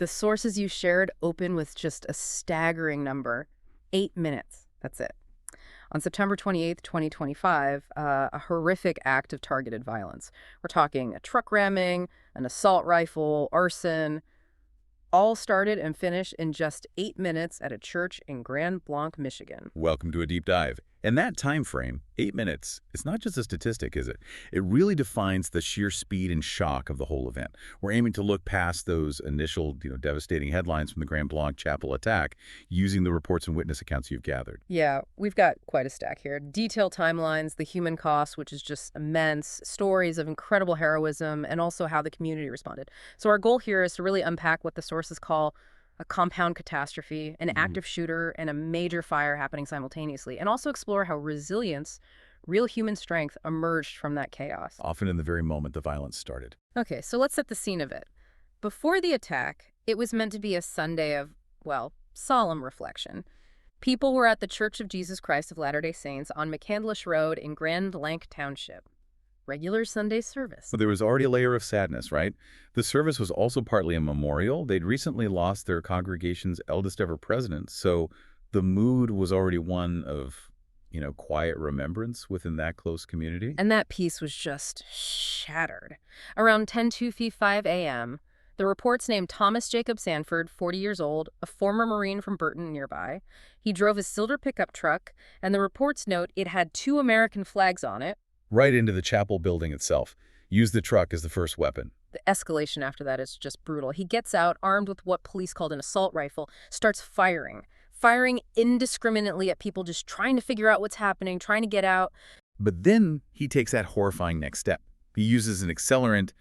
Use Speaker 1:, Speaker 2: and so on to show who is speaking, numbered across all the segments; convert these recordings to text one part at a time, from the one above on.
Speaker 1: The sources you shared open with just a staggering number, 8 minutes. That's it. On September 28th, 2025, a horrific act of targeted violence. We're talking a truck ramming, an assault rifle, arson, all started and finished in just 8 minutes at a church in Grand Blanc, Michigan.
Speaker 2: Welcome to a deep dive. And that time frame, 8 minutes, it's not just a statistic, is it? It really defines the sheer speed and shock of the whole event. We're aiming to look past those initial, devastating headlines from the Grand Blanc Chapel Attack using the reports and witness accounts you've gathered.
Speaker 1: Yeah, we've got quite a stack here. Detailed timelines, the human cost, which is just immense, stories of incredible heroism, and also how the community responded. So our goal here is to really unpack what the sources call a compound catastrophe, an active shooter, and a major fire happening simultaneously, and also explore how resilience, real human strength, emerged from that chaos.
Speaker 2: Often in the very moment the violence started.
Speaker 1: Okay, so let's set the scene of it. Before the attack, it was meant to be a Sunday of, well, solemn reflection. People were at the Church of Jesus Christ of Latter-day Saints on McCandless Road in Grand Blanc Township. Regular Sunday service.
Speaker 2: But there was already a layer of sadness, right? The service was also partly a memorial. They'd recently lost their congregation's eldest ever president, so the mood was already one of, quiet remembrance within that close community.
Speaker 1: And that peace was just shattered. Around 10:25 a.m., the reports named Thomas Jacob Sanford, 40 years old, a former Marine from Burton nearby. He drove a silver pickup truck, and the reports note it had 2 American flags on it.
Speaker 2: Right into the chapel building itself. Used the truck as the first weapon.
Speaker 1: The escalation after that is just brutal. He gets out, armed with what police called an assault rifle, starts firing indiscriminately at people just trying to figure out what's happening, trying to get out.
Speaker 2: But then he takes that horrifying next step. He uses an accelerant,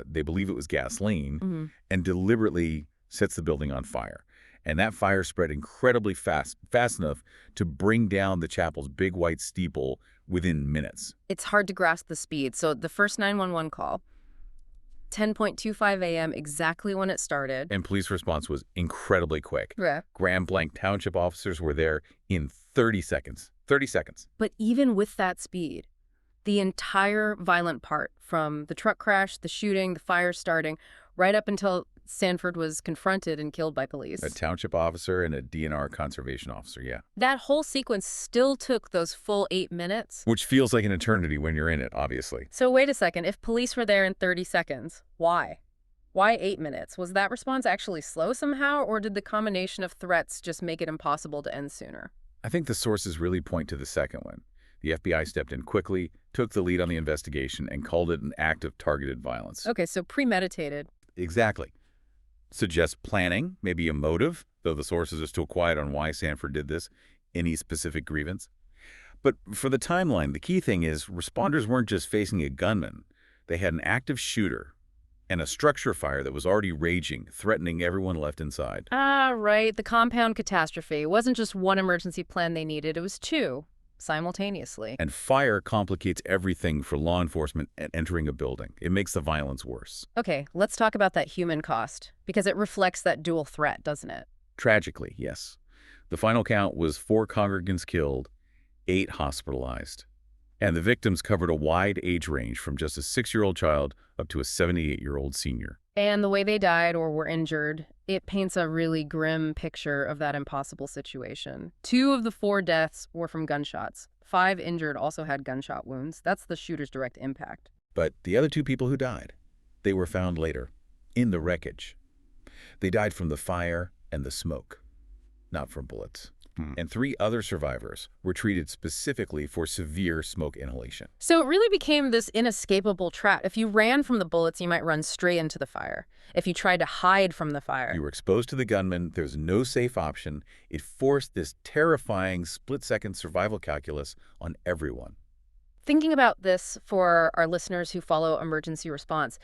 Speaker 2: they believe it was gasoline, and deliberately sets the building on fire. And that fire spread incredibly fast enough to bring down the chapel's big white steeple within minutes.
Speaker 1: It's hard to grasp the speed. So the first 911 call, 10:25 a.m., exactly when it started.
Speaker 2: And police response was incredibly quick.
Speaker 1: Yeah.
Speaker 2: Grand Blanc Township officers were there in 30 seconds. 30 seconds.
Speaker 1: But even with that speed, the entire violent part, from the truck crash, the shooting, the fire starting, right up until Sanford was confronted and killed by police.
Speaker 2: A township officer and a DNR conservation officer, yeah.
Speaker 1: That whole sequence still took those full 8 minutes.
Speaker 2: Which feels like an eternity when you're in it, obviously.
Speaker 1: So wait a second, if police were there in 30 seconds, why? Why 8 minutes? Was that response actually slow somehow, or did the combination of threats just make it impossible to end sooner?
Speaker 2: I think the sources really point to the second one. The FBI stepped in quickly, took the lead on the investigation, and called it an act of targeted violence.
Speaker 1: Okay, so premeditated.
Speaker 2: Exactly. Suggests planning, maybe a motive, though the sources are still quiet on why Sanford did this, any specific grievance. But for the timeline, the key thing is responders weren't just facing a gunman. They had an active shooter and a structure fire that was already raging, threatening everyone left inside.
Speaker 1: Ah, right. The compound catastrophe. It wasn't just one emergency plan they needed. It was 2. Simultaneously.
Speaker 2: And fire complicates everything for law enforcement entering a building. It makes the violence worse.
Speaker 1: Okay, let's talk about that human cost, because it reflects that dual threat, doesn't it?
Speaker 2: Tragically, yes. The final count was 4 congregants killed, 8 hospitalized. And the victims covered a wide age range from just a 6-year-old child up to a 78-year-old senior.
Speaker 1: And the way they died or were injured, it paints a really grim picture of that impossible situation. 2 of the 4 deaths were from gunshots. 5 injured also had gunshot wounds. That's the shooter's direct impact.
Speaker 2: But the other 2 people who died, they were found later, in the wreckage. They died from the fire and the smoke, not from bullets. And 3 other survivors were treated specifically for severe smoke inhalation.
Speaker 1: So it really became this inescapable trap. If you ran from the bullets, you might run straight into the fire. If you tried to hide from the fire,
Speaker 2: you were exposed to the gunman. There's no safe option. It forced this terrifying split-second survival calculus on everyone.
Speaker 1: Thinking about this for our listeners who follow emergency response,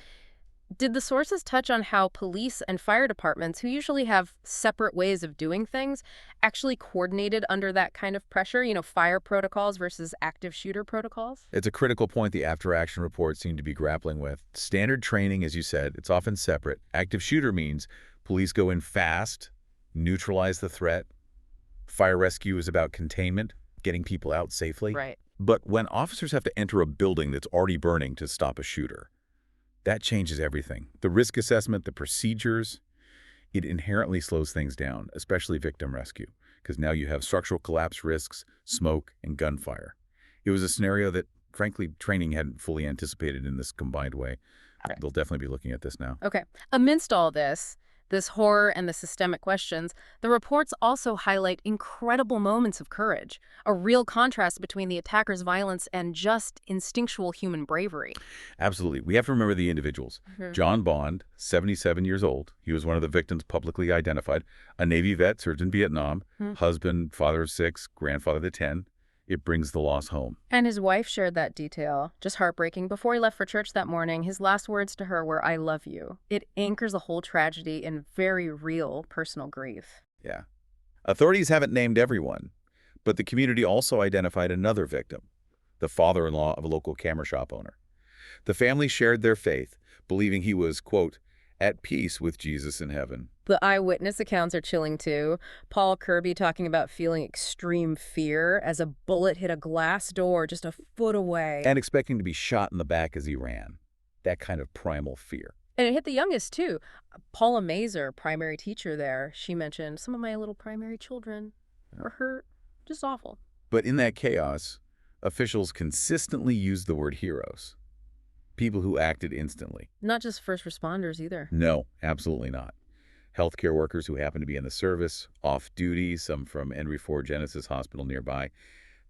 Speaker 1: did the sources touch on how police and fire departments, who usually have separate ways of doing things, actually coordinated under that kind of pressure? Fire protocols versus active shooter protocols?
Speaker 2: It's a critical point the after-action reports seem to be grappling with. Standard training, as you said, it's often separate. Active shooter means police go in fast, neutralize the threat. Fire rescue is about containment, getting people out safely.
Speaker 1: Right.
Speaker 2: But when officers have to enter a building that's already burning to stop a shooter, that changes everything. The risk assessment, the procedures, It inherently slows things down, especially victim rescue, because now you have structural collapse risks, smoke, and gunfire. It was a scenario that, frankly, training hadn't fully anticipated in this combined way.
Speaker 1: Okay.
Speaker 2: They'll definitely be looking at this now.
Speaker 1: Okay. Amidst all this horror and the systemic questions, the reports also highlight incredible moments of courage, a real contrast between the attackers' violence and just instinctual human bravery.
Speaker 2: Absolutely. We have to remember the individuals.
Speaker 1: Mhm.
Speaker 2: John Bond, 77 years old. He was one of the victims publicly identified. A Navy vet, served in Vietnam.
Speaker 1: Hmm.
Speaker 2: Husband, father of 6, grandfather of 10. It brings the loss home.
Speaker 1: And his wife shared that detail. Just heartbreaking. Before he left for church that morning, his last words to her were, "I love you." It anchors the whole tragedy in very real personal grief.
Speaker 2: Yeah. Authorities haven't named everyone, but the community also identified another victim, the father-in-law of a local camera shop owner. The family shared their faith, believing he was, quote, at peace with Jesus in heaven.
Speaker 1: The eyewitness accounts are chilling too. Paul Kirby talking about feeling extreme fear as a bullet hit a glass door just a foot away.
Speaker 2: And expecting to be shot in the back as he ran. That kind of primal fear.
Speaker 1: And it hit the youngest too. Paula Mazer, primary teacher there, she mentioned, "Some of my little primary children were hurt." Just awful.
Speaker 2: But in that chaos, officials consistently used the word heroes. People who acted instantly.
Speaker 1: Not just first responders either.
Speaker 2: No, absolutely not. Healthcare workers who happened to be in the service, off-duty, some from Henry Ford Genesis Hospital nearby.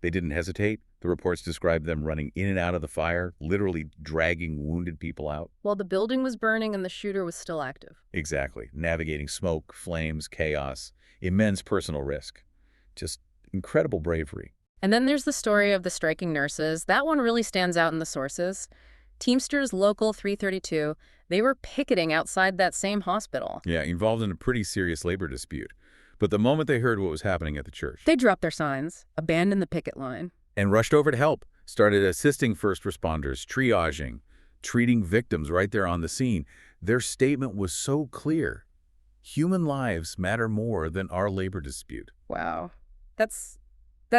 Speaker 2: They didn't hesitate. The reports described them running in and out of the fire, literally dragging wounded people out.
Speaker 1: While the building was burning and the shooter was still active.
Speaker 2: Exactly. Navigating smoke, flames, chaos, immense personal risk. Just incredible bravery.
Speaker 1: And then there's the story of the striking nurses. That one really stands out in the sources. Teamsters Local 332, they were picketing outside that same hospital.
Speaker 2: Yeah, involved in a pretty serious labor dispute. But the moment they heard what was happening at the church,
Speaker 1: They dropped their signs, abandoned the picket line.
Speaker 2: and rushed over to help, started assisting first responders, triaging, treating victims right there on the scene. Their statement was so clear. Human lives matter more than our labor dispute.
Speaker 1: Wow. That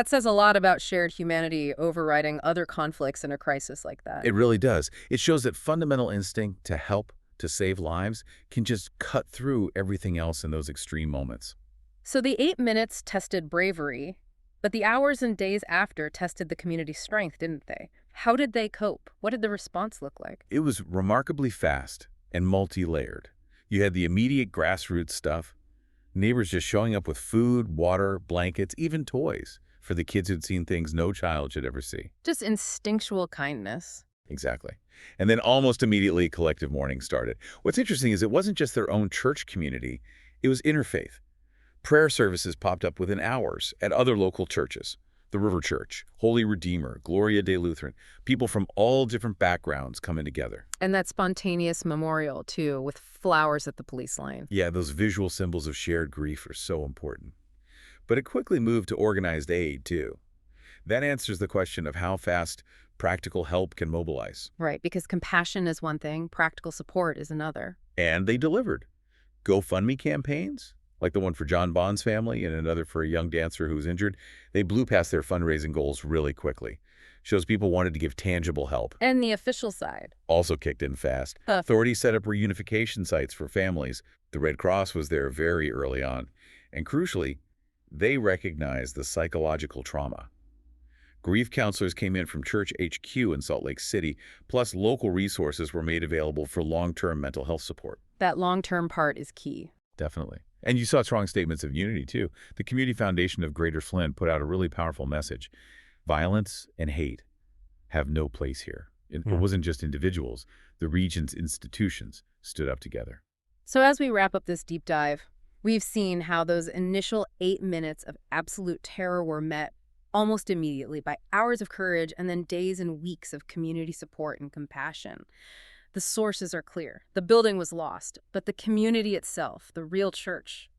Speaker 1: says a lot about shared humanity overriding other conflicts in a crisis like that.
Speaker 2: It really does. It shows that fundamental instinct to help, to save lives, can just cut through everything else in those extreme moments.
Speaker 1: So the 8 minutes tested bravery, but the hours and days after tested the community's strength, didn't they? How did they cope? What did the response look like?
Speaker 2: It was remarkably fast and multi-layered. You had the immediate grassroots stuff, neighbors just showing up with food, water, blankets, even toys for the kids who'd seen things no child should ever see.
Speaker 1: Just instinctual kindness.
Speaker 2: Exactly. And then almost immediately collective mourning started. What's interesting is it wasn't just their own church community, it was interfaith. Prayer services popped up within hours at other local churches. The River Church, Holy Redeemer, Gloria de Lutheran, people from all different backgrounds coming together.
Speaker 1: And that spontaneous memorial, too, with flowers at the police line.
Speaker 2: Yeah, those visual symbols of shared grief are so important. But it quickly moved to organized aid, too. That answers the question of how fast practical help can mobilize.
Speaker 1: Right, because compassion is one thing, practical support is another.
Speaker 2: And they delivered. GoFundMe campaigns, like the one for John Bond's family and another for a young dancer who was injured, they blew past their fundraising goals really quickly. Shows people wanted to give tangible help.
Speaker 1: And the official side.
Speaker 2: Also kicked in fast. Authorities set up reunification sites for families. The Red Cross was there very early on. And crucially, they recognized the psychological trauma. Grief counselors came in from Church HQ in Salt Lake City, plus local resources were made available for long-term mental health support.
Speaker 1: That long-term part is key.
Speaker 2: Definitely. And you saw strong statements of unity, too. The Community Foundation of Greater Flint put out a really powerful message. Violence and hate have no place here. It wasn't just individuals. The region's institutions stood up together.
Speaker 1: So as we wrap up this deep dive, we've seen how those initial 8 minutes of absolute terror were met almost immediately by hours of courage and then days and weeks of community support and compassion. The sources are clear. The building was lost, but the community itself, the real church,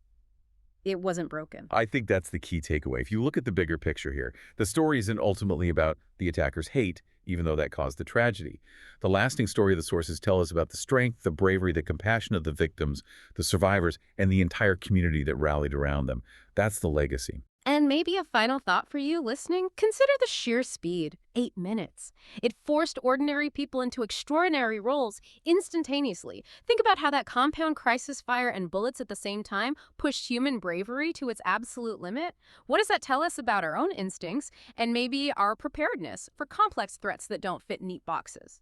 Speaker 1: it wasn't broken.
Speaker 2: I think that's the key takeaway. If you look at the bigger picture here, the story isn't ultimately about the attacker's hate, even though that caused the tragedy. The lasting story the sources tell us about the strength, the bravery, the compassion of the victims, the survivors, and the entire community that rallied around them. That's the legacy.
Speaker 1: And maybe a final thought for you listening, consider the sheer speed. 8 minutes. It forced ordinary people into extraordinary roles instantaneously. Think about how that compound crisis fire and bullets at the same time pushed human bravery to its absolute limit. What does that tell us about our own instincts and maybe our preparedness for complex threats that don't fit neat boxes?